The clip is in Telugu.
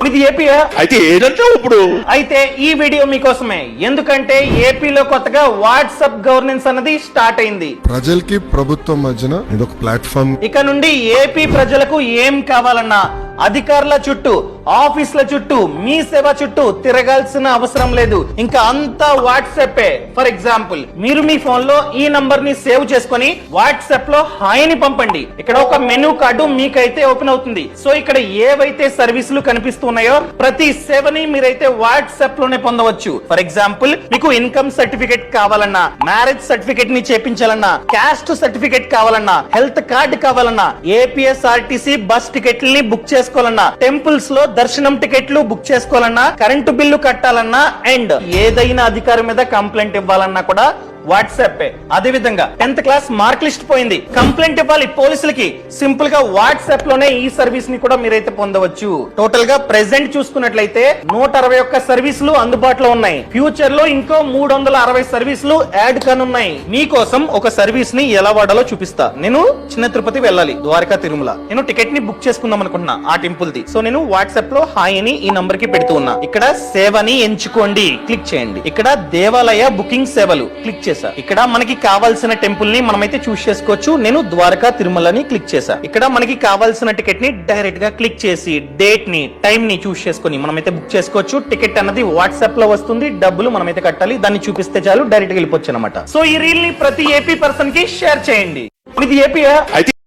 ఇది ఏపీయా? అయితే ఏదంటే ఇప్పుడు అయితే ఈ వీడియో మీకోసమే. ఎందుకంటే ఏపీలో కొత్తగా వాట్సాప్ గవర్నెన్స్ అన్నది స్టార్ట్ అయింది. ప్రజలకి ప్రభుత్వం మధ్యన ఇదొక ప్లాట్ఫామ్. ఇక నుండి ఏపీ ప్రజలకు ఏం కావాలన్నా అధికారుల చుట్టూ, ఆఫీసుల చుట్టూ, మీ సేవ చుట్టూ తిరగాల్సిన అవసరం లేదు. ఇంకా అంతా వాట్సాప్. ఫర్ ఎగ్జాంపుల్, మీరు మీ ఫోన్ లో ఈ నంబర్ ని సేవ్ చేసుకొని వాట్సాప్ లో హాయ్ ని పంపండి. ఇక్కడ ఒక మెనూ కార్డు మీకైతే ఓపెన్ అవుతుంది. సో ఇక్కడ ఏవైతే సర్వీసులు కనిపిస్తున్నాయో ప్రతి సేవని మీరైతే వాట్సాప్ లోనే పొందవచ్చు. ఫర్ ఎగ్జాంపుల్, మీకు ఇన్కమ్ సర్టిఫికేట్ కావాలన్నా, మ్యారేజ్ సర్టిఫికేట్ ని చేపించాలన్నా, క్యాస్ట్ సర్టిఫికేట్ కావాలన్నా, హెల్త్ కార్డు కావాలన్నా, ఏపీఎస్ఆర్టీసీ బస్ టికెట్లని బుక్ చేసుకోవాలన్నా, టెంపుల్స్ లో దర్శనం టికెట్లు బుక్ చేసుకోవాలన్నా, కరెంటు బిల్లు కట్టాలన్నా, అండ్ ఏదైనా అధికారి మీద కంప్లైంట్ ఇవ్వాలన్నా కూడా వాట్సాప్. అదే విధంగా 10th క్లాస్ మార్క్ లిస్ట్ పోయింది, కంప్లైంట్ ఇవ్వాలి పోలీసులకి, సింపుల్ గా వాట్సాప్ లోనే ఈ సర్వీస్ ని కూడా మీరైతే పొందవచ్చు. టోటల్ గా ప్రెసెంట్ చూసుకున్నట్లయితే 161 సర్వీసులు అందుబాటులో ఉన్నాయి. ఫ్యూచర్ లో ఇంకో 360 సర్వీసులు యాడ్ కానున్నాయి. మీకోసం ఒక సర్వీస్ ని ఎలా వాడాలో చూపిస్తా. నేను చిన్న తిరుపతి వెళ్ళాలి, ద్వారకా తిరుమల. నేను టికెట్ ని బుక్ చేసుకుందాం అనుకుంటున్నా ఆ టెంపుల్ ది. సో నేను వాట్సాప్ లో హాయ్ అని ఈ నంబర్ కి పెడుతూ ఉన్నా. ఇక్కడ సేవని ఎంచుకోండి, క్లిక్ చేయండి. ఇక్కడ దేవాలయ బుకింగ్ సేవలు క్లిక్ చేసా. ఇక్కడ మనకి కావాల్సిన టెంపుల్ ని మనమైతే చూస్ చేసుకోవచ్చు. నేను ద్వారకా తిరుమలని క్లిక్ చేసా. ఇక్కడ మనకి కావాల్సిన టికెట్ ని డైరెక్ట్ గా క్లిక్ చేసి డేట్ ని, టైం ని చూస్ చేసుకొని మనమైతే బుక్ చేసుకోవచ్చు. టికెట్ అన్నది వాట్సాప్ లో వస్తుంది, డబ్బులు మనమైతే కట్టాలి. దాన్ని చూపిస్తే చాలు, డైరెక్ట్ గా వెళ్ళిపోవచ్చు అనమాట. సో ఈ రీల్ ని ప్రతి ఏపీ పర్సన్ కి షేర్ చేయండి. ఇది ఏపీయా? అయితే